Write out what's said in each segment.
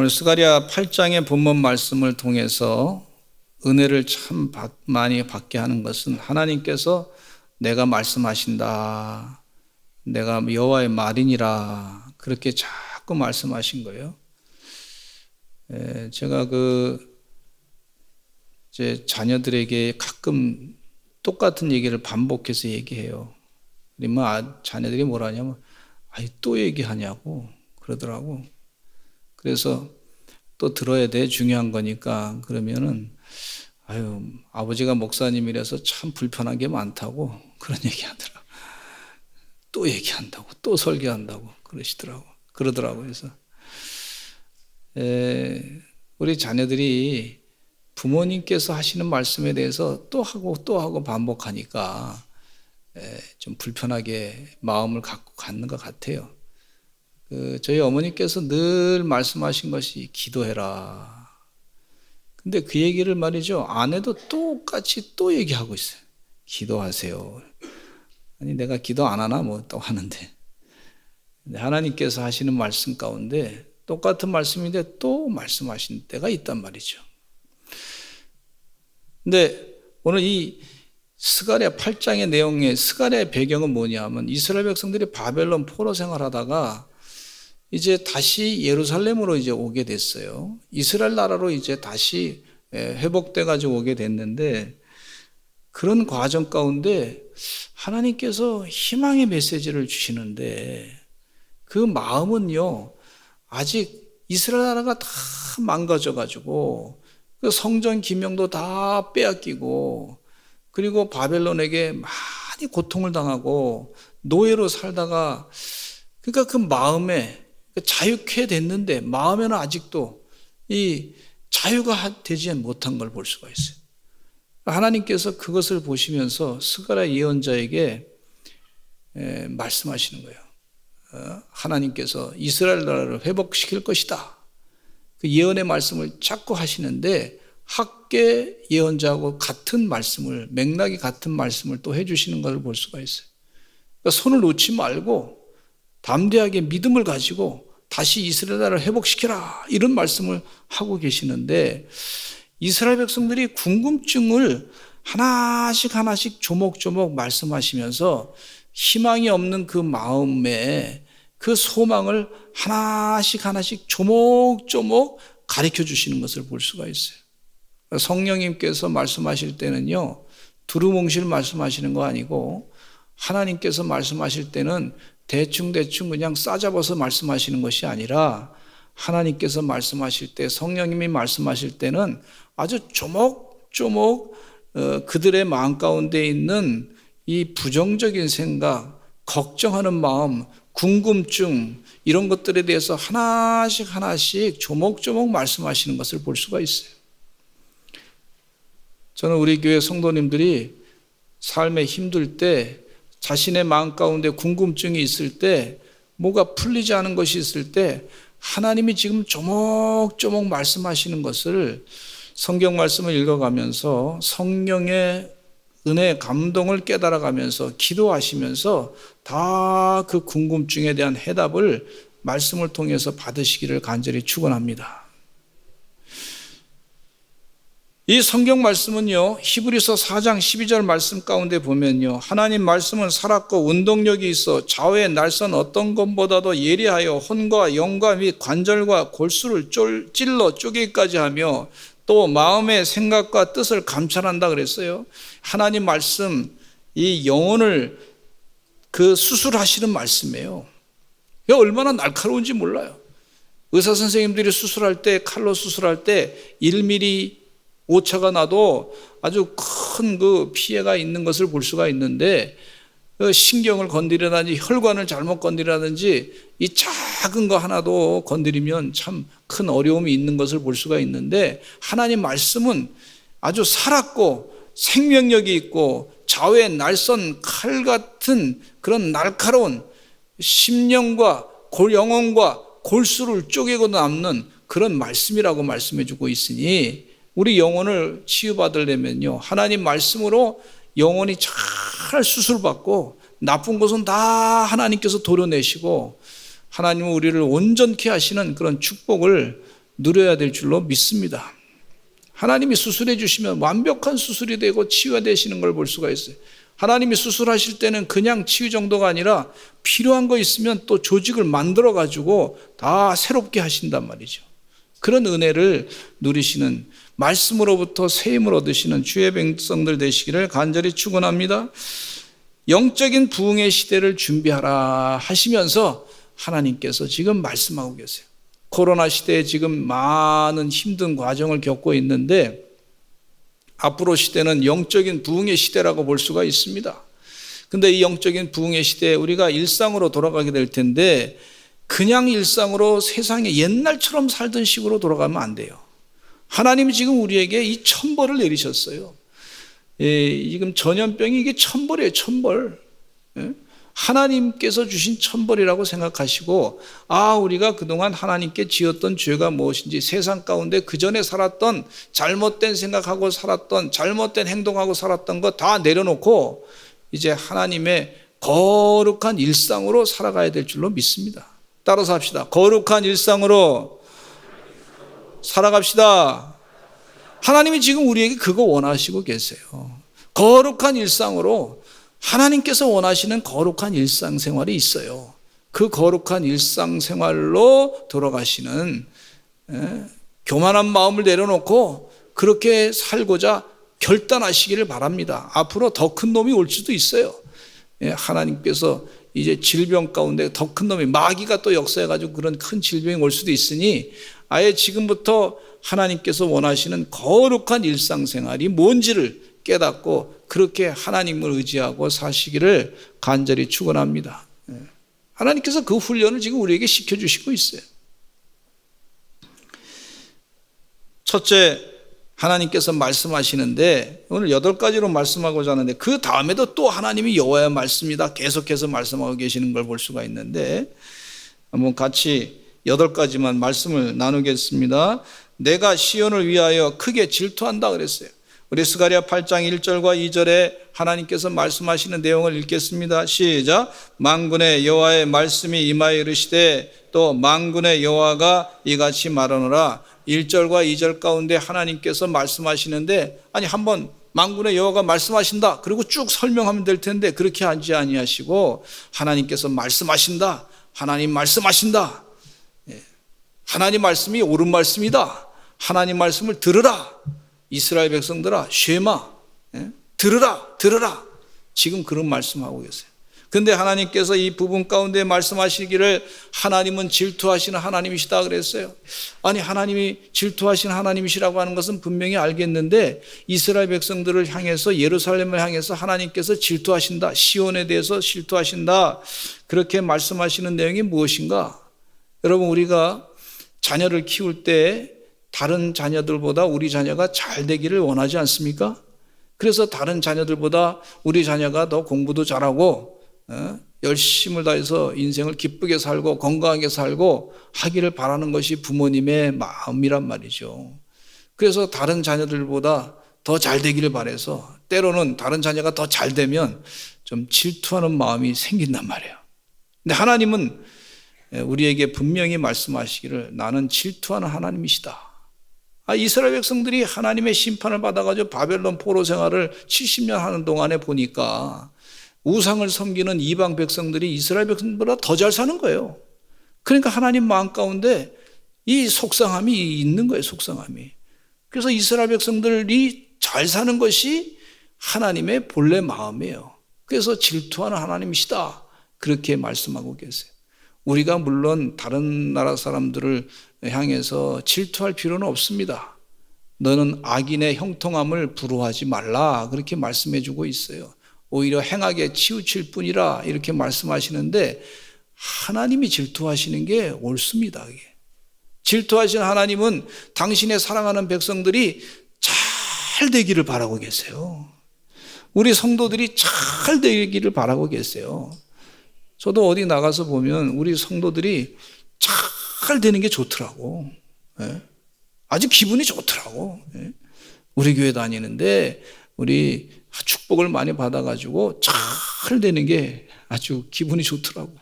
오늘 스가랴 8장의 본문 말씀을 통해서 은혜를 참 많이 받게 하는 것은 하나님께서 내가 말씀하신다, 내가 여호와의 말이니라, 그렇게 자꾸 말씀하신 거예요. 제가 제 자녀들에게 가끔 똑같은 얘기를 반복해서 얘기해요. 그러면 자녀들이 뭐라냐면 또 얘기하냐고 그러더라고. 그래서 또 들어야 돼, 중요한 거니까. 그러면은 아버지가 목사님이라서 참 불편한 게 많다고 그런 얘기 하더라고. 또 얘기한다고, 또 설교한다고 그러더라고요. 그래서 우리 자녀들이 부모님께서 하시는 말씀에 대해서 또 하고 반복하니까 좀 불편하게 마음을 갖고 갖는 것 같아요. 저희 어머니께서 늘 말씀하신 것이 기도해라. 근데 그 얘기를 말이죠, 안 해도 똑같이 또 얘기하고 있어요. 기도하세요. 아니 내가 기도 안 하나 뭐 또 하는데, 하나님께서 하시는 말씀 가운데 똑같은 말씀인데 또 말씀하신 때가 있단 말이죠. 근데 오늘 이 스가랴 8장의 내용의 스가랴의 배경은 뭐냐면, 이스라엘 백성들이 바벨론 포로 생활하다가 이제 다시 예루살렘으로 이제 오게 됐어요. 이스라엘 나라로 이제 다시 회복돼 가지고 오게 됐는데, 그런 과정 가운데 하나님께서 희망의 메시지를 주시는데, 그 마음은요, 아직 이스라엘 나라가 다 망가져 가지고 그 성전 기명도 다 빼앗기고, 그리고 바벨론에게 많이 고통을 당하고 노예로 살다가, 그러니까 그 마음에 자유케 됐는데 마음에는 아직도 이 자유가 되지 못한 걸 볼 수가 있어요. 하나님께서 그것을 보시면서 스가랴 예언자에게 말씀하시는 거예요. 하나님께서 이스라엘 나라를 회복시킬 것이다, 그 예언의 말씀을 자꾸 하시는데, 학계 예언자하고 같은 말씀을, 맥락이 같은 말씀을 또 해주시는 것을 볼 수가 있어요. 그러니까 손을 놓지 말고 담대하게 믿음을 가지고 다시 이스라엘 나라를 회복시켜라, 이런 말씀을 하고 계시는데, 이스라엘 백성들이 궁금증을 하나씩 조목조목 말씀하시면서 희망이 없는 그 마음에 그 소망을 하나씩 조목조목 가르쳐 주시는 것을 볼 수가 있어요. 성령님께서 말씀하실 때는요, 두루뭉실 말씀하시는 거 아니고, 하나님께서 말씀하실 때는 대충 그냥 싸잡아서 말씀하시는 것이 아니라, 하나님께서 말씀하실 때, 성령님이 말씀하실 때는 아주 조목조목 그들의 마음 가운데 있는 이 부정적인 생각, 걱정하는 마음, 궁금증, 이런 것들에 대해서 하나씩 조목조목 말씀하시는 것을 볼 수가 있어요. 저는 우리 교회 성도님들이 삶에 힘들 때, 자신의 마음 가운데 궁금증이 있을 때, 뭐가 풀리지 않은 것이 있을 때, 하나님이 지금 조목조목 말씀하시는 것을 성경 말씀을 읽어가면서 성령의 은혜, 감동을 깨달아가면서 기도하시면서 다 그 궁금증에 대한 해답을 말씀을 통해서 받으시기를 간절히 축원합니다. 이 성경 말씀은요, 히브리서 4장 12절 말씀 가운데 보면요, 하나님 말씀은 살았고 운동력이 있어 좌우의 날선 어떤 것보다도 예리하여 혼과 영과 및 관절과 골수를 찔러 쪼개기까지 하며 또 마음의 생각과 뜻을 감찰한다 그랬어요. 하나님 말씀, 이 영혼을 수술하시는 말씀이에요. 얼마나 날카로운지 몰라요. 의사 선생님들이 수술할 때, 칼로 수술할 때 1mm 오차가 나도 아주 큰 그 피해가 있는 것을 볼 수가 있는데, 신경을 건드리라든지 혈관을 잘못 건드리라든지 이 작은 거 하나도 건드리면 참 큰 어려움이 있는 것을 볼 수가 있는데, 하나님 말씀은 아주 살았고 생명력이 있고 좌우의 날선 칼 같은 그런 날카로운 심령과 영혼과 골수를 쪼개고 남는 그런 말씀이라고 말씀해주고 있으니, 우리 영혼을 치유받으려면요, 하나님 말씀으로 영혼이 잘 수술받고 나쁜 것은 다 하나님께서 도려내시고 하나님은 우리를 온전케 하시는 그런 축복을 누려야 될 줄로 믿습니다. 하나님이 수술해 주시면 완벽한 수술이 되고 치유가 되시는 걸 볼 수가 있어요. 하나님이 수술하실 때는 그냥 치유 정도가 아니라 필요한 거 있으면 또 조직을 만들어 가지고 다 새롭게 하신단 말이죠. 그런 은혜를 누리시는, 말씀으로부터 새 힘을 얻으시는 주의 백성들 되시기를 간절히 축원합니다. 영적인 부흥의 시대를 준비하라 하시면서 하나님께서 지금 말씀하고 계세요. 코로나 시대에 지금 많은 힘든 과정을 겪고 있는데 앞으로 시대는 영적인 부흥의 시대라고 볼 수가 있습니다. 근데 이 영적인 부흥의 시대에 우리가 일상으로 돌아가게 될 텐데 그냥 일상으로 세상에 옛날처럼 살던 식으로 돌아가면 안 돼요. 하나님이 지금 우리에게 이 천벌을 내리셨어요. 지금 전염병이 이게 천벌이에요, 천벌. 하나님께서 주신 천벌이라고 생각하시고, 우리가 그동안 하나님께 지었던 죄가 무엇인지, 세상 가운데 그 전에 살았던 잘못된 생각하고 살았던, 잘못된 행동하고 살았던 거 다 내려놓고 이제 하나님의 거룩한 일상으로 살아가야 될 줄로 믿습니다. 따라서 합시다. 거룩한 일상으로 살아갑시다. 하나님이 지금 우리에게 그거 원하시고 계세요. 거룩한 일상으로, 하나님께서 원하시는 거룩한 일상생활이 있어요. 그 거룩한 일상생활로 돌아가시는, 교만한 마음을 내려놓고 그렇게 살고자 결단하시기를 바랍니다. 앞으로 더 큰 놈이 올 수도 있어요. 하나님께서 이제 질병 가운데 더 큰 놈이, 마귀가 또 역사해가지고 그런 큰 질병이 올 수도 있으니 아예 지금부터 하나님께서 원하시는 거룩한 일상생활이 뭔지를 깨닫고 그렇게 하나님을 의지하고 사시기를 간절히 축원합니다. 하나님께서 그 훈련을 지금 우리에게 시켜주시고 있어요. 첫째, 하나님께서 말씀하시는데 오늘 8가지로 말씀하고자 하는데 그 다음에도 또 하나님이 여호와의 말씀이다 계속해서 말씀하고 계시는 걸 볼 수가 있는데 한번 같이 8가지만 말씀을 나누겠습니다. 내가 시온을 위하여 크게 질투한다 그랬어요. 우리 스가랴 8장 1절과 2절에 하나님께서 말씀하시는 내용을 읽겠습니다. 시작. 만군의 여호와의 말씀이 임하여 이르시되 또 만군의 여호와가 이같이 말하노라. 1절과 2절 가운데 하나님께서 말씀하시는데, 아니 한번 만군의 여호와가 말씀하신다 그리고 쭉 설명하면 될 텐데 그렇게 하지 아니하시고 하나님께서 말씀하신다, 하나님 말씀하신다, 하나님 말씀이 옳은 말씀이다, 하나님 말씀을 들으라, 이스라엘 백성들아 쉐마, 들으라 지금 그런 말씀하고 계세요. 근데 하나님께서 이 부분 가운데 말씀하시기를 하나님은 질투하시는 하나님이시다 그랬어요. 아니 하나님이 질투하시는 하나님이시라고 하는 것은 분명히 알겠는데 이스라엘 백성들을 향해서, 예루살렘을 향해서 하나님께서 질투하신다, 시온에 대해서 질투하신다 그렇게 말씀하시는 내용이 무엇인가? 여러분, 우리가 자녀를 키울 때 다른 자녀들보다 우리 자녀가 잘 되기를 원하지 않습니까? 그래서 다른 자녀들보다 우리 자녀가 더 공부도 잘하고 열심을 다해서 인생을 기쁘게 살고 건강하게 살고 하기를 바라는 것이 부모님의 마음이란 말이죠. 그래서 다른 자녀들보다 더 잘 되기를 바라서 때로는 다른 자녀가 더 잘 되면 좀 질투하는 마음이 생긴단 말이에요. 근데 하나님은 우리에게 분명히 말씀하시기를 나는 질투하는 하나님이시다. 이스라엘 백성들이 하나님의 심판을 받아가지고 바벨론 포로 생활을 70년 하는 동안에 보니까 우상을 섬기는 이방 백성들이 이스라엘 백성들보다 더 잘 사는 거예요. 그러니까 하나님 마음 가운데 이 속상함이 있는 거예요, 속상함이. 그래서 이스라엘 백성들이 잘 사는 것이 하나님의 본래 마음이에요. 그래서 질투하는 하나님이시다 그렇게 말씀하고 계세요. 우리가 물론 다른 나라 사람들을 향해서 질투할 필요는 없습니다. 너는 악인의 형통함을 부러워하지 말라 그렇게 말씀해 주고 있어요. 오히려 행하게 치우칠 뿐이라 이렇게 말씀하시는데 하나님이 질투하시는 게 옳습니다. 질투하시는 하나님은 당신의 사랑하는 백성들이 잘 되기를 바라고 계세요. 우리 성도들이 잘 되기를 바라고 계세요. 저도 어디 나가서 보면 우리 성도들이 잘 되는 게 좋더라고. 아주 기분이 좋더라고. 우리 교회 다니는데 우리 축복을 많이 받아가지고 잘 되는 게 아주 기분이 좋더라고.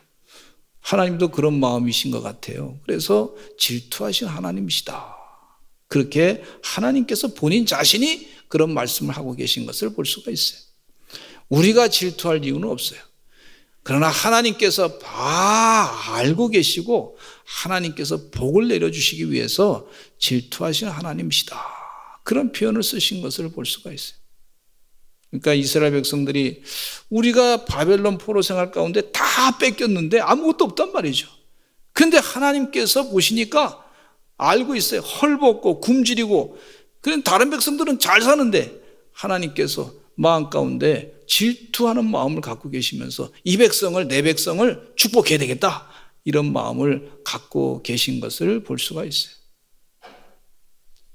하나님도 그런 마음이신 것 같아요. 그래서 질투하신 하나님이시다. 그렇게 하나님께서 본인 자신이 그런 말씀을 하고 계신 것을 볼 수가 있어요. 우리가 질투할 이유는 없어요. 그러나 하나님께서 다 알고 계시고 하나님께서 복을 내려주시기 위해서 질투하신 하나님이시다. 그런 표현을 쓰신 것을 볼 수가 있어요. 그러니까 이스라엘 백성들이 우리가 바벨론 포로 생활 가운데 다 뺏겼는데 아무것도 없단 말이죠. 그런데 하나님께서 보시니까 알고 있어요. 헐벗고 굶주리고, 그런 다른 백성들은 잘 사는데 하나님께서 마음 가운데 질투하는 마음을 갖고 계시면서 이 백성을, 내 백성을 축복해야 되겠다, 이런 마음을 갖고 계신 것을 볼 수가 있어요.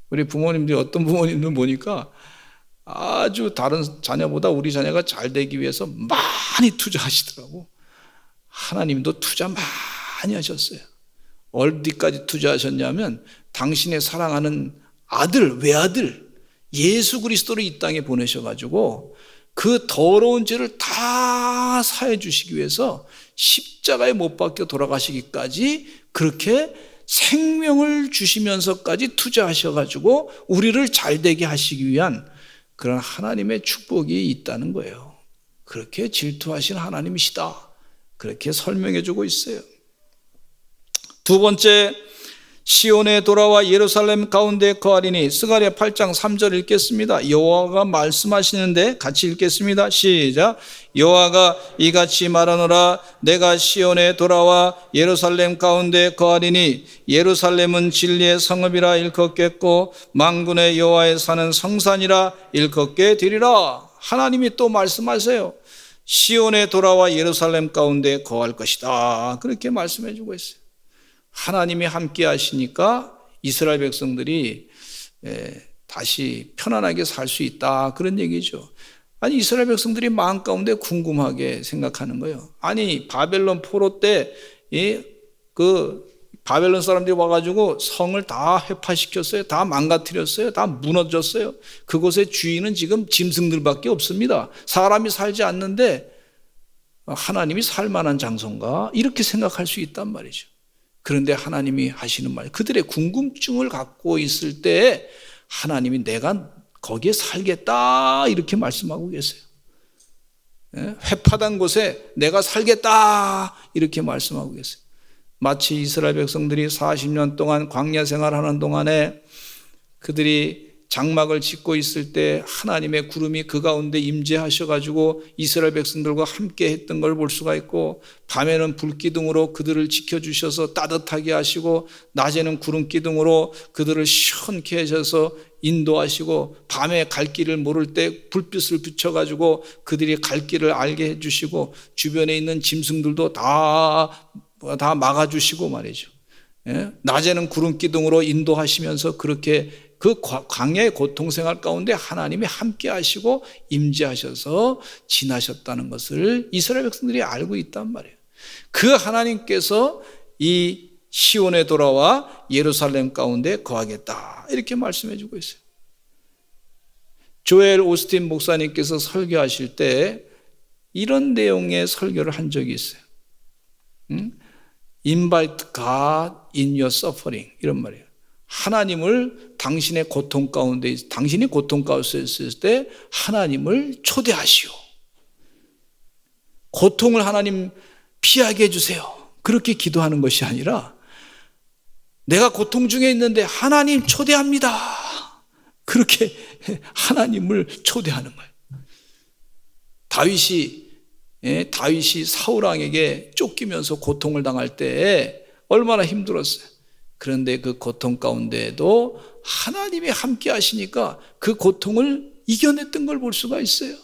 우리 부모님들이, 어떤 부모님들 보니까 아주 다른 자녀보다 우리 자녀가 잘 되기 위해서 많이 투자하시더라고. 하나님도 투자 많이 하셨어요. 어디까지 투자하셨냐면 당신의 사랑하는 아들, 외아들 예수 그리스도를 이 땅에 보내셔가지고 그 더러운 죄를 다 사해 주시기 위해서 십자가에 못 박혀 돌아가시기까지 그렇게 생명을 주시면서까지 투자하셔가지고 우리를 잘되게 하시기 위한 그런 하나님의 축복이 있다는 거예요. 그렇게 질투하신 하나님이시다, 그렇게 설명해 주고 있어요. 두 번째, 시온에 돌아와 예루살렘 가운데 거하리니. 스가랴 8장 3절 읽겠습니다. 여호와가 말씀하시는데 같이 읽겠습니다. 시작. 여호와가 이같이 말하노라. 내가 시온에 돌아와 예루살렘 가운데 거하리니 예루살렘은 진리의 성읍이라 일컫겠고 만군의 여호와의 사는 성산이라 일컫게 되리라. 하나님이 또 말씀하세요. 시온에 돌아와 예루살렘 가운데 거할 것이다, 그렇게 말씀해 주고 있어요. 하나님이 함께 하시니까 이스라엘 백성들이 다시 편안하게 살 수 있다, 그런 얘기죠. 아니, 이스라엘 백성들이 마음 가운데 궁금하게 생각하는 거예요. 아니, 바벨론 포로 때 그 바벨론 사람들이 와가지고 성을 다 회파시켰어요. 다 망가뜨렸어요. 다 무너졌어요. 그곳의 주인은 지금 짐승들밖에 없습니다. 사람이 살지 않는데 하나님이 살만한 장소인가, 이렇게 생각할 수 있단 말이죠. 그런데 하나님이 하시는 말, 그들의 궁금증을 갖고 있을 때 하나님이 내가 거기에 살겠다, 이렇게 말씀하고 계세요. 회파단 곳에 내가 살겠다, 이렇게 말씀하고 계세요. 마치 이스라엘 백성들이 40년 동안 광야 생활하는 동안에 그들이 장막을 짓고 있을 때 하나님의 구름이 그 가운데 임재하셔가지고 이스라엘 백성들과 함께 했던 걸 볼 수가 있고, 밤에는 불기둥으로 그들을 지켜주셔서 따뜻하게 하시고 낮에는 구름기둥으로 그들을 시원케 하셔서 인도하시고, 밤에 갈 길을 모를 때 불빛을 비춰가지고 그들이 갈 길을 알게 해주시고, 주변에 있는 짐승들도 다 막아주시고 말이죠. 낮에는 구름기둥으로 인도하시면서 그렇게 그 광야의 고통생활 가운데 하나님이 함께 하시고 임재하셔서 지나셨다는 것을 이스라엘 백성들이 알고 있단 말이에요. 그 하나님께서 이 시온에 돌아와 예루살렘 가운데 거하겠다, 이렇게 말씀해 주고 있어요. 조엘 오스틴 목사님께서 설교하실 때 이런 내용의 설교를 한 적이 있어요. Invite God in your suffering, 이런 말이에요. 하나님을 당신의 고통 가운데, 당신이 고통 가운데 있을 때 하나님을 초대하시오. 고통을 하나님 피하게 해주세요, 그렇게 기도하는 것이 아니라 내가 고통 중에 있는데 하나님 초대합니다, 그렇게 하나님을 초대하는 거예요. 다윗이 사울왕에게 쫓기면서 고통을 당할 때 얼마나 힘들었어요. 그런데 그 고통 가운데에도 하나님이 함께 하시니까 그 고통을 이겨냈던 걸 볼 수가 있어요.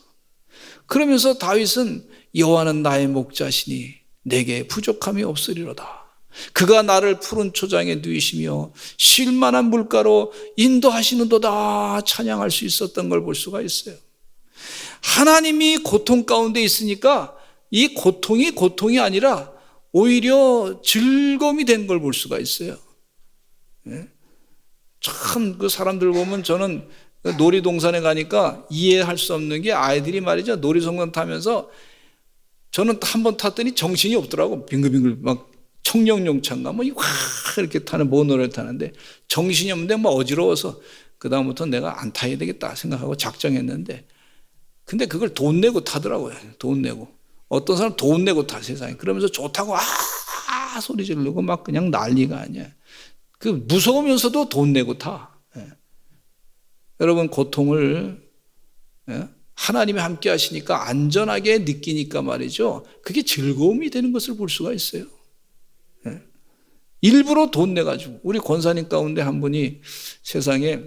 그러면서 다윗은 여호와는 나의 목자시니 내게 부족함이 없으리로다. 그가 나를 푸른 초장에 누이시며 쉴 만한 물가로 인도하시는도다, 찬양할 수 있었던 걸 볼 수가 있어요. 하나님이 고통 가운데 있으니까 이 고통이 고통이 아니라 오히려 즐거움이 된 걸 볼 수가 있어요. 참 그 사람들 보면, 저는 놀이동산에 가니까 이해할 수 없는 게, 아이들이 말이죠, 놀이동산 타면서 저는 한 번 탔더니 정신이 없더라고. 빙글빙글 막 청룡용차인가 뭐 이렇게 타는 모노를 타는데 정신이 없는데 뭐 어지러워서 그다음부터 내가 안 타야 되겠다 생각하고 작정했는데 근데 그걸 돈 내고 타더라고요. 돈 내고. 어떤 사람 돈 내고 타 세상에. 그러면서 좋다고 소리 지르고 막 그냥 난리가 아니야. 그 무서우면서도 돈 내고 타. 예. 여러분 고통을 하나님이 함께 하시니까 안전하게 느끼니까 말이죠. 그게 즐거움이 되는 것을 볼 수가 있어요. 예. 일부러 돈 내가지고 우리 권사님 가운데 한 분이 세상에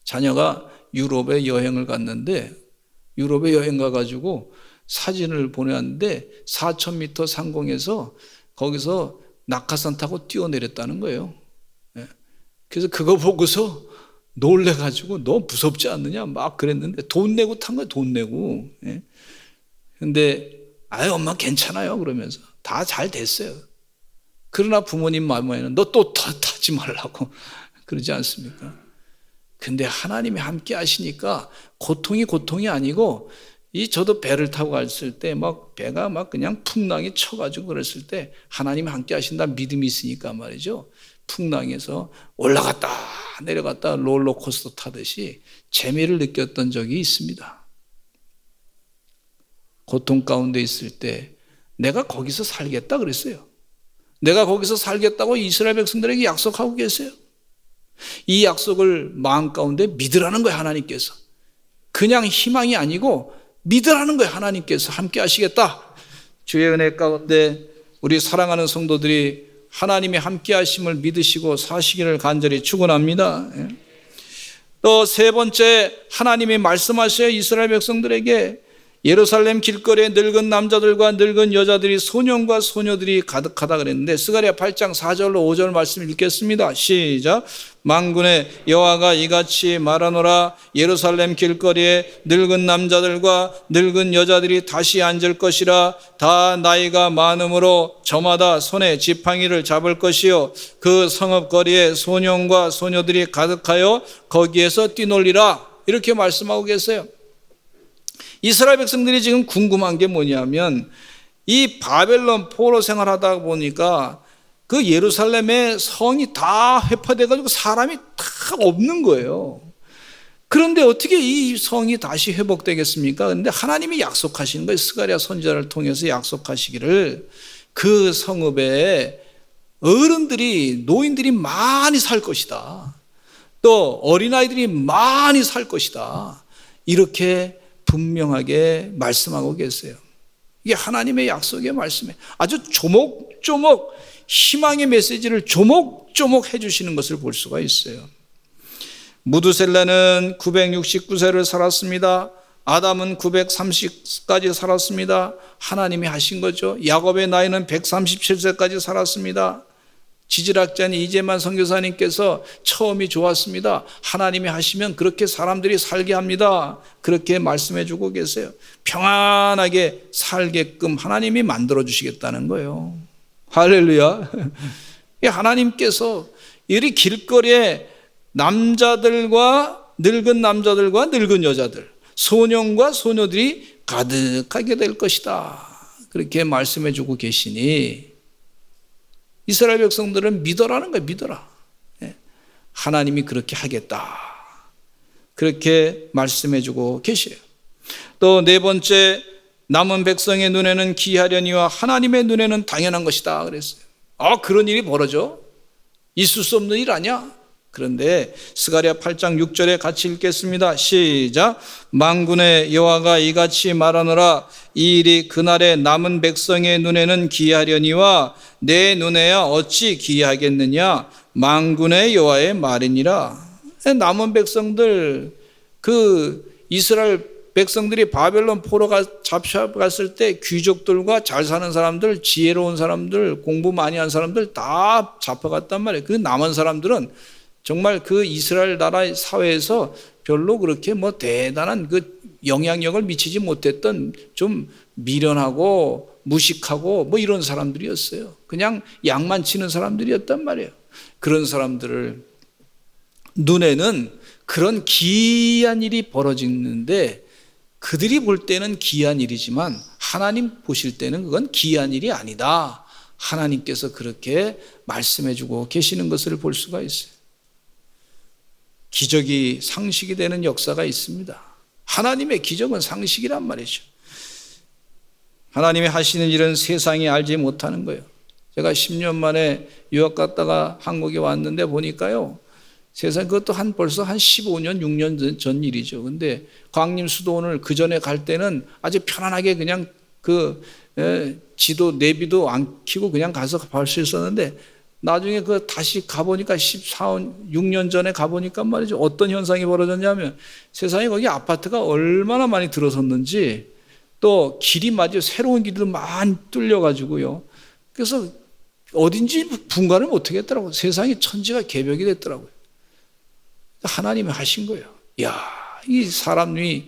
자녀가 유럽에 여행을 갔는데 유럽에 여행 가가지고 사진을 보내왔는데 4,000m 상공에서 거기서 낙하산 타고 뛰어내렸다는 거예요. 예. 그래서 그거 보고서 놀래가지고 너무 무섭지 않느냐 막 그랬는데 돈 내고 탄 거예요. 돈 내고. 예. 근데 아유 엄마 괜찮아요 그러면서 다 잘 됐어요. 그러나 부모님 마음에는 너 또 타지 말라고 그러지 않습니까? 근데 하나님이 함께 하시니까 고통이 아니고 저도 배를 타고 갔을 때 막 배가 막 그냥 풍랑이 쳐가지고 그랬을 때 하나님이 함께 하신다 믿음이 있으니까 말이죠. 풍랑에서 올라갔다 내려갔다 롤러코스터 타듯이 재미를 느꼈던 적이 있습니다. 고통 가운데 있을 때 내가 거기서 살겠다 그랬어요. 내가 거기서 살겠다고 이스라엘 백성들에게 약속하고 계세요. 이 약속을 마음 가운데 믿으라는 거예요. 하나님께서. 그냥 희망이 아니고 믿으라는 거예요. 하나님께서 함께 하시겠다. 주의 은혜 가운데 우리 사랑하는 성도들이 하나님이 함께 하심을 믿으시고 사시기를 간절히 축원합니다. 또 세 번째 하나님이 말씀하셔요. 이스라엘 백성들에게 예루살렘 길거리에 늙은 남자들과 늙은 여자들이 소년과 소녀들이 가득하다 그랬는데 스가랴 8장 4절로 5절 말씀 읽겠습니다. 시작. 만군의 여호와가 이같이 말하노라. 예루살렘 길거리에 늙은 남자들과 늙은 여자들이 다시 앉을 것이라. 다 나이가 많음으로 저마다 손에 지팡이를 잡을 것이요 그 성읍거리에 소년과 소녀들이 가득하여 거기에서 뛰놀리라. 이렇게 말씀하고 계세요. 이스라엘 백성들이 지금 궁금한 게 뭐냐면 이 바벨론 포로 생활하다 보니까 그 예루살렘의 성이 다 회파돼가지고 사람이 다 없는 거예요. 그런데 어떻게 이 성이 다시 회복되겠습니까? 그런데 하나님이 약속하시는 거예요. 스가랴 선지자를 통해서 약속하시기를 그 성읍에 어른들이 노인들이 많이 살 것이다. 또 어린아이들이 많이 살 것이다. 이렇게 분명하게 말씀하고 계세요. 이게 하나님의 약속의 말씀이에요. 아주 조목조목 희망의 메시지를 조목조목 해주시는 것을 볼 수가 있어요. 무두셀라는 969세를 살았습니다. 아담은 930까지 살았습니다. 하나님이 하신 거죠. 야곱의 나이는 137세까지 살았습니다. 지질학자인 이재만 선교사님께서 처음이 좋았습니다. 하나님이 하시면 그렇게 사람들이 살게 합니다. 그렇게 말씀해 주고 계세요. 평안하게 살게끔 하나님이 만들어 주시겠다는 거예요. 할렐루야. 하나님께서 이 길거리에 남자들과 늙은 여자들, 소년과 소녀들이 가득하게 될 것이다. 그렇게 말씀해 주고 계시니 이스라엘 백성들은 믿어라는 거예요. 믿어라. 하나님이 그렇게 하겠다. 그렇게 말씀해 주고 계셔요. 또 네 번째, 남은 백성의 눈에는 기이하려니와 하나님의 눈에는 당연한 것이다 그랬어요. 그런 일이 벌어져? 있을 수 없는 일 아니야? 그런데 스가랴 8장 6절에 같이 읽겠습니다. 시작. 만군의 여호와가 이같이 말하노라. 이 일이 그날에 남은 백성의 눈에는 기이하려니와 내 눈에야 어찌 기이하겠느냐. 만군의 여호와의 말이니라. 남은 백성들, 그 이스라엘 백성들이 바벨론 포로가 잡혀갔을 때 귀족들과 잘 사는 사람들, 지혜로운 사람들, 공부 많이 한 사람들 다 잡혀갔단 말이에요. 그 남은 사람들은 정말 그 이스라엘 나라의 사회에서 별로 그렇게 뭐 대단한 그 영향력을 미치지 못했던 좀 미련하고 무식하고 뭐 이런 사람들이었어요. 그냥 양만 치는 사람들이었단 말이에요. 그런 사람들을 눈에는 그런 기이한 일이 벌어지는데 그들이 볼 때는 기이한 일이지만 하나님 보실 때는 그건 기이한 일이 아니다. 하나님께서 그렇게 말씀해주고 계시는 것을 볼 수가 있어요. 기적이 상식이 되는 역사가 있습니다. 하나님의 기적은 상식이란 말이죠. 하나님이 하시는 일은 세상이 알지 못하는 거예요. 제가 10년 만에 유학 갔다가 한국에 왔는데 보니까요, 세상 그것도 벌써 한 15년, 6년 전 일이죠. 근데 광림 수도원을 그 전에 갈 때는 아주 편안하게 그냥 지도 내비도 안 켜고 그냥 가서 갈 수 있었는데, 나중에 다시 가보니까 6년 전에 가보니까 말이죠. 어떤 현상이 벌어졌냐면 세상에 거기 아파트가 얼마나 많이 들어섰는지, 또 길이 맞아요. 새로운 길도 많이 뚫려가지고요. 그래서 어딘지 분간을 못 하겠더라고요. 세상에 천지가 개벽이 됐더라고요. 하나님이 하신 거예요. 이야, 이 사람이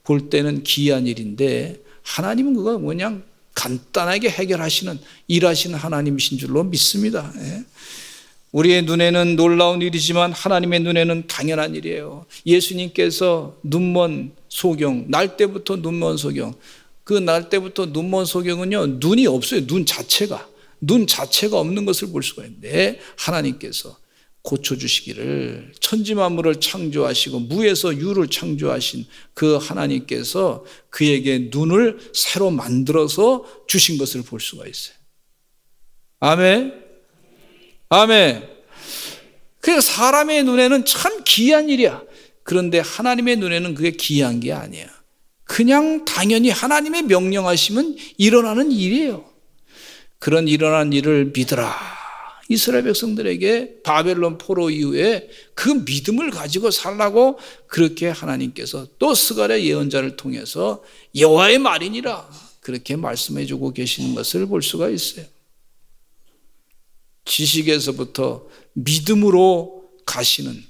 볼 때는 기이한 일인데 하나님은 그거 그냥 간단하게 해결하시는, 일하시는 하나님이신 줄로 믿습니다. 우리의 눈에는 놀라운 일이지만 하나님의 눈에는 당연한 일이에요. 예수님께서 눈먼 소경, 날 때부터 눈먼 소경, 그 날 때부터 눈먼 소경은요, 눈이 없어요. 눈 자체가 없는 것을 볼 수가 있는데 하나님께서 고쳐주시기를, 천지만물을 창조하시고 무에서 유를 창조하신 그 하나님께서 그에게 눈을 새로 만들어서 주신 것을 볼 수가 있어요. 아멘. 아멘. 그래서 사람의 눈에는 참 기이한 일이야. 그런데 하나님의 눈에는 그게 기이한 게 아니야. 그냥 당연히 하나님의 명령하시면 일어나는 일이에요. 그런 일어난 일을 믿으라. 이스라엘 백성들에게 바벨론 포로 이후에 그 믿음을 가지고 살라고 그렇게 하나님께서 또 스가랴 예언자를 통해서 여호와의 말이니라 그렇게 말씀해 주고 계시는 것을 볼 수가 있어요. 지식에서부터 믿음으로 가시는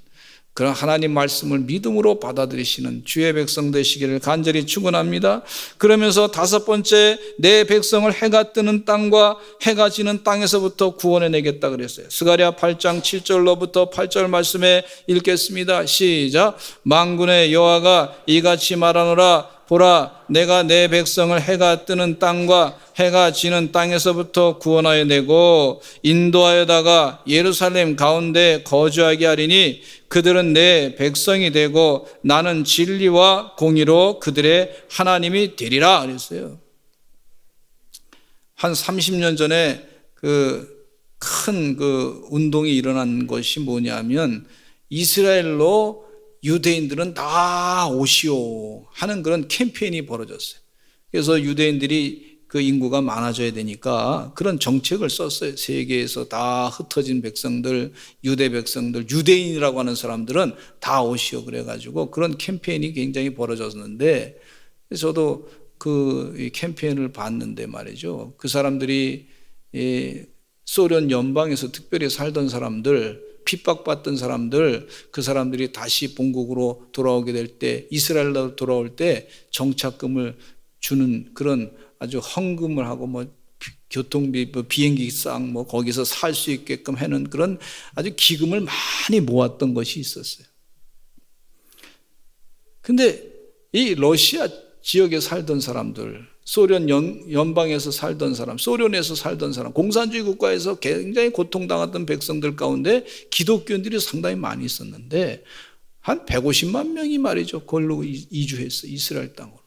그런 하나님 말씀을 믿음으로 받아들이시는 주의 백성 되시기를 간절히 축원합니다. 그러면서 다섯 번째, 내 백성을 해가 뜨는 땅과 해가 지는 땅에서부터 구원해 내겠다 그랬어요. 스가랴 8장 7절로부터 8절 말씀에 읽겠습니다. 시작. 만군의 여호와가 이같이 말하노라. 보라, 내가 내 백성을 해가 뜨는 땅과 해가 지는 땅에서부터 구원하여 내고 인도하여다가 예루살렘 가운데 거주하게 하리니 그들은 내 백성이 되고 나는 진리와 공의로 그들의 하나님이 되리라 그랬어요. 한 30년 전에 큰 운동이 일어난 것이 뭐냐면 이스라엘로 유대인들은 다 오시오 하는 그런 캠페인이 벌어졌어요. 그래서 유대인들이 그 인구가 많아져야 되니까 그런 정책을 썼어요. 세계에서 다 흩어진 백성들, 유대 백성들, 유대인이라고 하는 사람들은 다 오시오 그래가지고 그런 캠페인이 굉장히 벌어졌는데, 저도 그 캠페인을 봤는데 말이죠. 그 사람들이 소련 연방에서 특별히 살던 사람들, 핍박받던 사람들, 그 사람들이 다시 본국으로 돌아오게 될 때, 이스라엘로 돌아올 때 정착금을 주는 그런 아주 헌금을 하고 교통비, 비행기상 거기서 살 수 있게끔 하는 그런 아주 기금을 많이 모았던 것이 있었어요. 근데 이 러시아 지역에 살던 사람들, 소련 연방에서 살던 사람, 소련에서 살던 사람, 공산주의 국가에서 굉장히 고통당했던 백성들 가운데 기독교인들이 상당히 많이 있었는데 한 150만 명이 말이죠. 그걸로 이주했어요. 이스라엘 땅으로.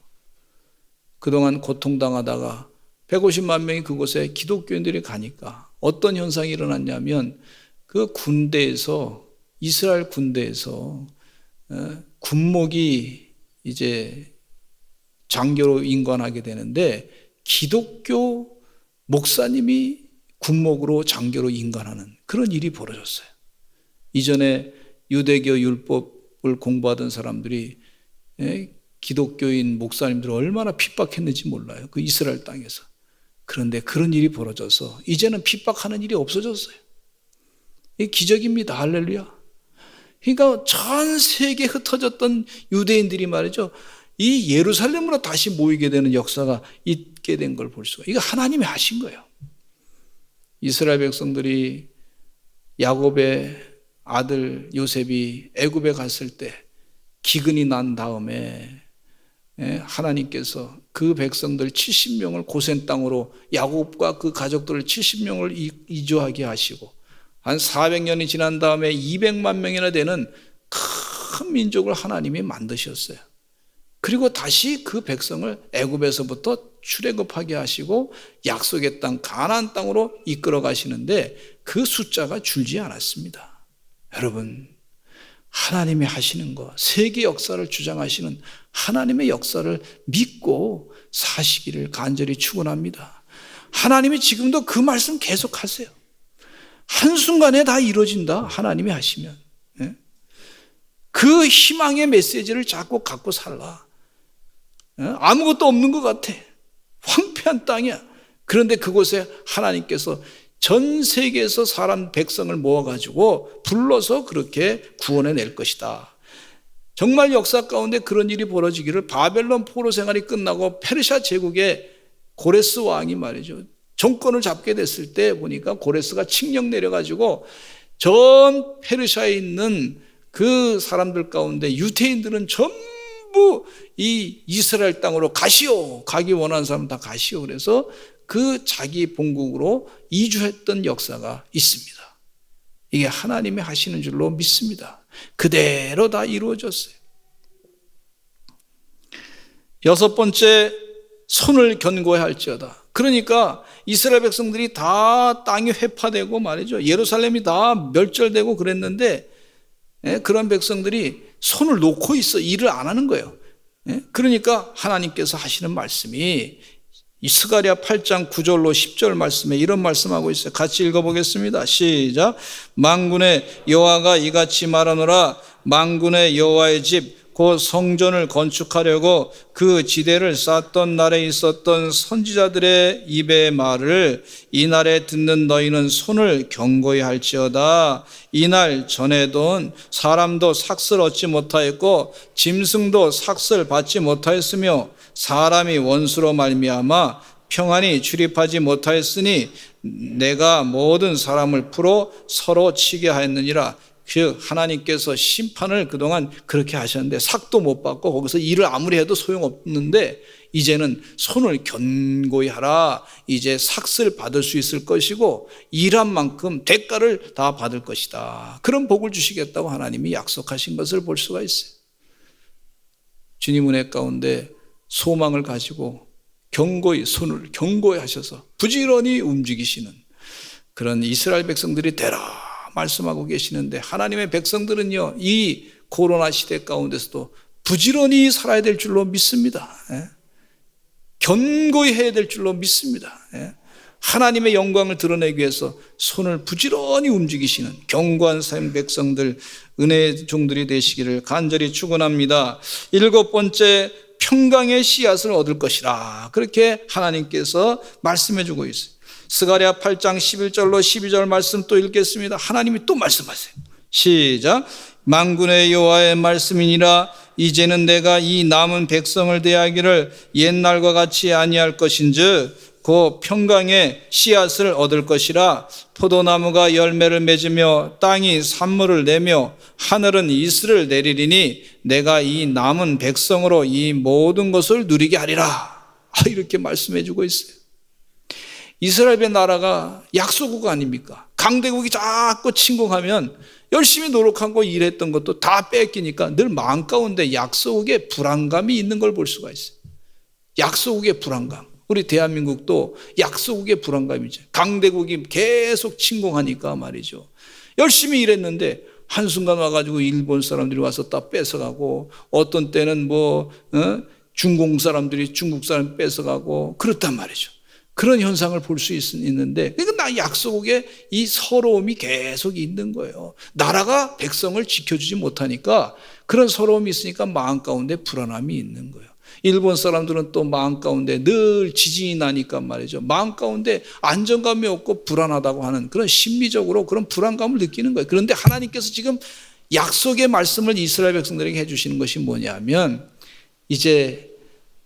그동안 고통당하다가 150만 명이 그곳에 기독교인들이 가니까 어떤 현상이 일어났냐면 그 군대에서, 이스라엘 군대에서 군목이 이제 장교로 임관하게 되는데 기독교 목사님이 군목으로 장교로 임관하는 그런 일이 벌어졌어요. 이전에 유대교 율법을 공부하던 사람들이 기독교인 목사님들을 얼마나 핍박했는지 몰라요. 그 이스라엘 땅에서. 그런데 그런 일이 벌어져서 이제는 핍박하는 일이 없어졌어요. 이게 기적입니다. 할렐루야. 그러니까 전 세계에 흩어졌던 유대인들이 말이죠. 이 예루살렘으로 다시 모이게 되는 역사가 있게 된 걸 볼 수가. 이거 하나님이 하신 거예요. 이스라엘 백성들이 야곱의 아들 요셉이 애굽에 갔을 때 기근이 난 다음에 하나님께서 그 백성들 70명을 고센 땅으로 야곱과 그 가족들 70명을 이주하게 하시고 한 400년이 지난 다음에 200만 명이나 되는 큰 민족을 하나님이 만드셨어요. 그리고 다시 그 백성을 애굽에서부터 출애굽하게 하시고 약속의 땅 가나안 땅으로 이끌어 가시는데 그 숫자가 줄지 않았습니다. 여러분, 하나님이 하시는 거, 세계 역사를 주장하시는 하나님의 역사를 믿고 사시기를 간절히 축원합니다. 하나님이 지금도 그 말씀 계속하세요. 한순간에 다 이루어진다, 하나님이 하시면. 그 희망의 메시지를 자꾸 갖고 살라. 아무것도 없는 것 같아. 황폐한 땅이야. 그런데 그곳에 하나님께서 전 세계에서 사람 백성을 모아가지고 불러서 그렇게 구원해 낼 것이다. 정말 역사 가운데 그런 일이 벌어지기를 바벨론 포로 생활이 끝나고 페르시아 제국의 고레스 왕이 말이죠. 정권을 잡게 됐을 때 보니까 고레스가 칙령 내려가지고 전 페르시아에 있는 그 사람들 가운데 유대인들은 전부 이 이스라엘 땅으로 가시오. 가기 원하는 사람은 다 가시오. 그래서 그 자기 본국으로 이주했던 역사가 있습니다. 이게 하나님이 하시는 줄로 믿습니다. 그대로 다 이루어졌어요. 여섯 번째, 손을 견고히 할지어다. 그러니까 이스라엘 백성들이 다 땅이 회파되고 말이죠. 예루살렘이 다 멸절되고 그랬는데 그런 백성들이 손을 놓고 있어. 일을 안 하는 거예요. 그러니까 하나님께서 하시는 말씀이 이 스가랴 8장 9절로 10절 말씀에 이런 말씀하고 있어요. 같이 읽어보겠습니다. 시작. 만군의 여호와가 이같이 말하노라. 만군의 여호와의 집 곧 성전을 건축하려고 그 지대를 쌓던 날에 있었던 선지자들의 입의 말을 이날에 듣는 너희는 손을 견고히 할지어다. 이날 전에도 사람도 삭슬 얻지 못하였고 짐승도 삭슬 받지 못하였으며 사람이 원수로 말미암아 평안히 출입하지 못하였으니 내가 모든 사람을 풀어 서로 치게 하였느니라. 즉 하나님께서 심판을 그동안 그렇게 하셨는데 삭도 못 받고 거기서 일을 아무리 해도 소용없는데 이제는 손을 견고히 하라. 이제 삭을 받을 수 있을 것이고 일한 만큼 대가를 다 받을 것이다. 그런 복을 주시겠다고 하나님이 약속하신 것을 볼 수가 있어요. 주님 은혜 가운데 소망을 가지고 견고히 손을 견고히 하셔서 부지런히 움직이시는 그런 이스라엘 백성들이 되라 말씀하고 계시는데 하나님의 백성들은요, 이 코로나 시대 가운데서도 부지런히 살아야 될 줄로 믿습니다. 견고히 해야 될 줄로 믿습니다. 하나님의 영광을 드러내기 위해서 손을 부지런히 움직이시는 견고한 삶 백성들, 은혜의 종들이 되시기를 간절히 축원합니다. 일곱 번째, 평강의 씨앗을 얻을 것이라. 그렇게 하나님께서 말씀해 주고 있어요. 스가랴 8장 11절로 12절 말씀 또 읽겠습니다. 하나님이 또 말씀하세요. 시작. 만군의 여호와의 말씀이니라. 이제는 내가 이 남은 백성을 대하기를 옛날과 같이 아니할 것인즉 곧 평강의 씨앗을 얻을 것이라. 포도나무가 열매를 맺으며 땅이 산물을 내며 하늘은 이슬을 내리리니 내가 이 남은 백성으로 이 모든 것을 누리게 하리라. 이렇게 말씀해 주고 있어요. 이스라엘의 나라가 약소국 아닙니까? 강대국이 자꾸 침공하면 열심히 노력하고 일했던 것도 다 뺏기니까 늘 마음 가운데 약소국의 불안감이 있는 걸 볼 수가 있어요. 약소국의 불안감. 우리 대한민국도 약소국의 불안감이죠. 강대국이 계속 침공하니까 말이죠. 열심히 일했는데 한순간 와가지고 일본 사람들이 와서 다 뺏어가고 어떤 때는 중공 사람들이 중국 사람 뺏어가고 그렇단 말이죠. 그런 현상을 볼 수 있는데 그러니까 약소국의 이 서러움이 계속 있는 거예요. 나라가 백성을 지켜주지 못하니까 그런 서러움이 있으니까 마음 가운데 불안함이 있는 거예요. 일본 사람들은 또 마음 가운데 늘 지진이 나니까 말이죠. 마음 가운데 안정감이 없고 불안하다고 하는 그런 심리적으로 그런 불안감을 느끼는 거예요. 그런데 하나님께서 지금 약속의 말씀을 이스라엘 백성들에게 해주시는 것이 뭐냐면 이제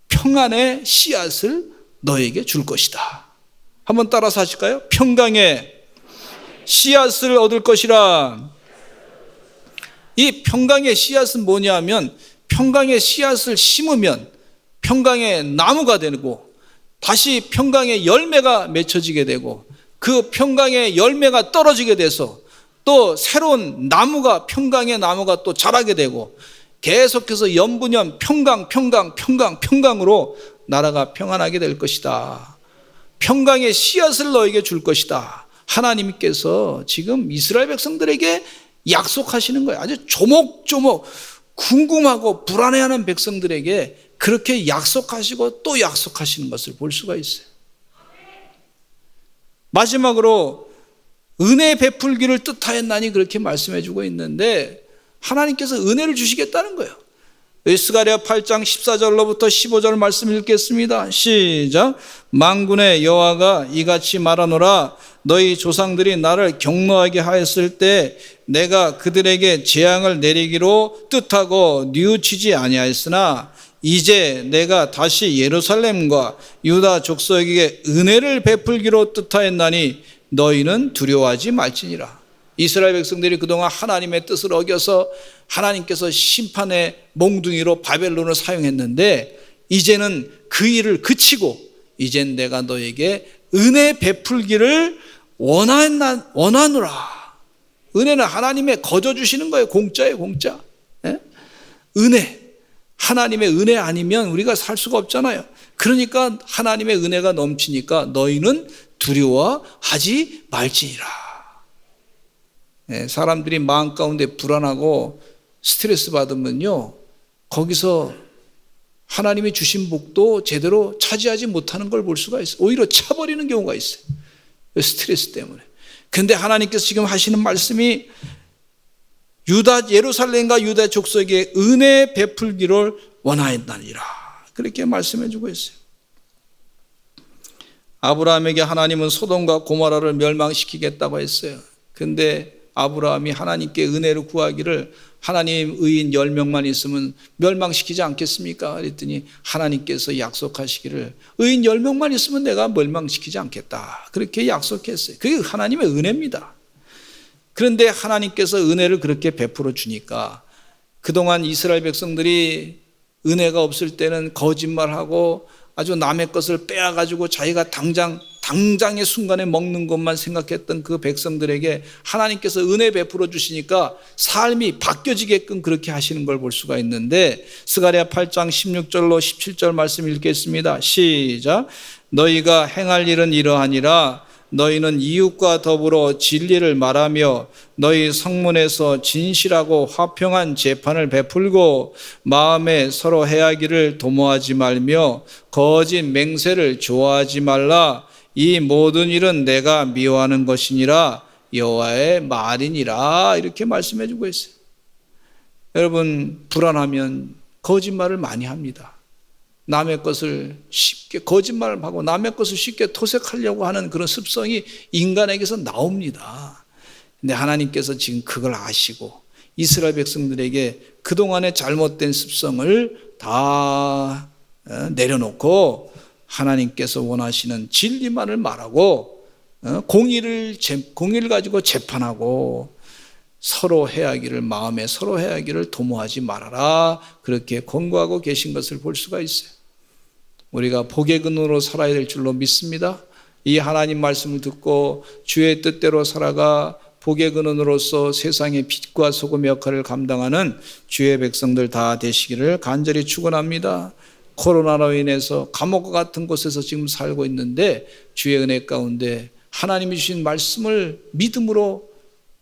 평안의 씨앗을 너에게 줄 것이다. 한번 따라서 하실까요? 평강의 씨앗을 얻을 것이라. 이 평강의 씨앗은 뭐냐면 평강의 씨앗을 심으면 평강의 나무가 되고 다시 평강의 열매가 맺혀지게 되고 그 평강의 열매가 떨어지게 돼서 또 새로운 나무가 평강의 나무가 또 자라게 되고 계속해서 연분연 평강으로 나라가 평안하게 될 것이다. 평강의 씨앗을 너에게 줄 것이다. 하나님께서 지금 이스라엘 백성들에게 약속하시는 거예요. 아주 조목조목 궁금하고 불안해하는 백성들에게 그렇게 약속하시고 또 약속하시는 것을 볼 수가 있어요. 마지막으로 은혜 베풀기를 뜻하였나니 그렇게 말씀해 주고 있는데 하나님께서 은혜를 주시겠다는 거예요. 스가랴 8장 14절로부터 15절 말씀 읽겠습니다. 시작. 만군의 여호와가 이같이 말하노라. 너희 조상들이 나를 경노하게 하였을 때 내가 그들에게 재앙을 내리기로 뜻하고 뉘우치지 아니하였으나 이제 내가 다시 예루살렘과 유다 족속에게 은혜를 베풀기로 뜻하였나니 너희는 두려워하지 말지니라. 이스라엘 백성들이 그동안 하나님의 뜻을 어겨서 하나님께서 심판의 몽둥이로 바벨론을 사용했는데 이제는 그 일을 그치고 이젠 내가 너에게 은혜 베풀기를 원하노라. 은혜는 하나님의 거저 주시는 거예요. 공짜예요, 공짜. 네? 은혜. 하나님의 은혜 아니면 우리가 살 수가 없잖아요. 그러니까 하나님의 은혜가 넘치니까 너희는 두려워하지 말지니라. 네, 사람들이 마음 가운데 불안하고 스트레스 받으면요, 거기서 하나님이 주신 복도 제대로 차지하지 못하는 걸 볼 수가 있어요. 오히려 차버리는 경우가 있어요. 스트레스 때문에. 그런데 하나님께서 지금 하시는 말씀이 예루살렘과 유다 족속에게 은혜 베풀기를 원하였나니라. 그렇게 말씀해 주고 있어요. 아브라함에게 하나님은 소돔과 고모라를 멸망시키겠다고 했어요. 그런데 아브라함이 하나님께 은혜를 구하기를 하나님 의인 10명만 있으면 멸망시키지 않겠습니까? 그랬더니 하나님께서 약속하시기를 의인 10명만 있으면 내가 멸망시키지 않겠다. 그렇게 약속했어요. 그게 하나님의 은혜입니다. 그런데 하나님께서 은혜를 그렇게 베풀어 주니까 그동안 이스라엘 백성들이 은혜가 없을 때는 거짓말하고 아주 남의 것을 빼앗가지고 자기가 당장의 순간에 먹는 것만 생각했던 그 백성들에게 하나님께서 은혜 베풀어 주시니까 삶이 바뀌어지게끔 그렇게 하시는 걸 볼 수가 있는데 스가랴 8장 16절로 17절 말씀 읽겠습니다. 시작. 너희가 행할 일은 이러하니라. 너희는 이웃과 더불어 진리를 말하며 너희 성문에서 진실하고 화평한 재판을 베풀고 마음에 서로 해하기를 도모하지 말며 거짓 맹세를 좋아하지 말라. 이 모든 일은 내가 미워하는 것이니라. 여호와의 말이니라. 이렇게 말씀해 주고 있어요. 여러분, 불안하면 거짓말을 많이 합니다. 남의 것을 쉽게 거짓말을 하고 남의 것을 쉽게 토색하려고 하는 그런 습성이 인간에게서 나옵니다. 근데 하나님께서 지금 그걸 아시고 이스라엘 백성들에게 그동안의 잘못된 습성을 다 내려놓고 하나님께서 원하시는 진리만을 말하고 공의를 가지고 재판하고 서로 해하기를 마음에 서로 해하기를 도모하지 말아라. 그렇게 권고하고 계신 것을 볼 수가 있어요. 우리가 복의 근원으로 살아야 될 줄로 믿습니다. 이 하나님 말씀을 듣고 주의 뜻대로 살아가 복의 근원으로서 세상의 빛과 소금 역할을 감당하는 주의 백성들 다 되시기를 간절히 축원합니다. 코로나로 인해서 감옥과 같은 곳에서 지금 살고 있는데 주의 은혜 가운데 하나님이 주신 말씀을 믿음으로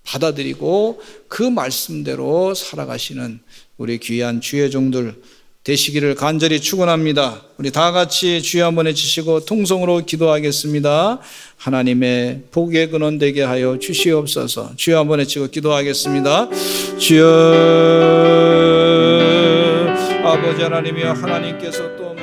받아들이고 그 말씀대로 살아가시는 우리 귀한 주의 종들 되시기를 간절히 축원합니다. 우리 다 같이 주여 한번 해주시고 통성으로 기도하겠습니다. 하나님의 복의 근원 되게 하여 주시옵소서. 주여 한번 해치고 기도하겠습니다. 주여 아버지 하나님이여, 하나님께서 또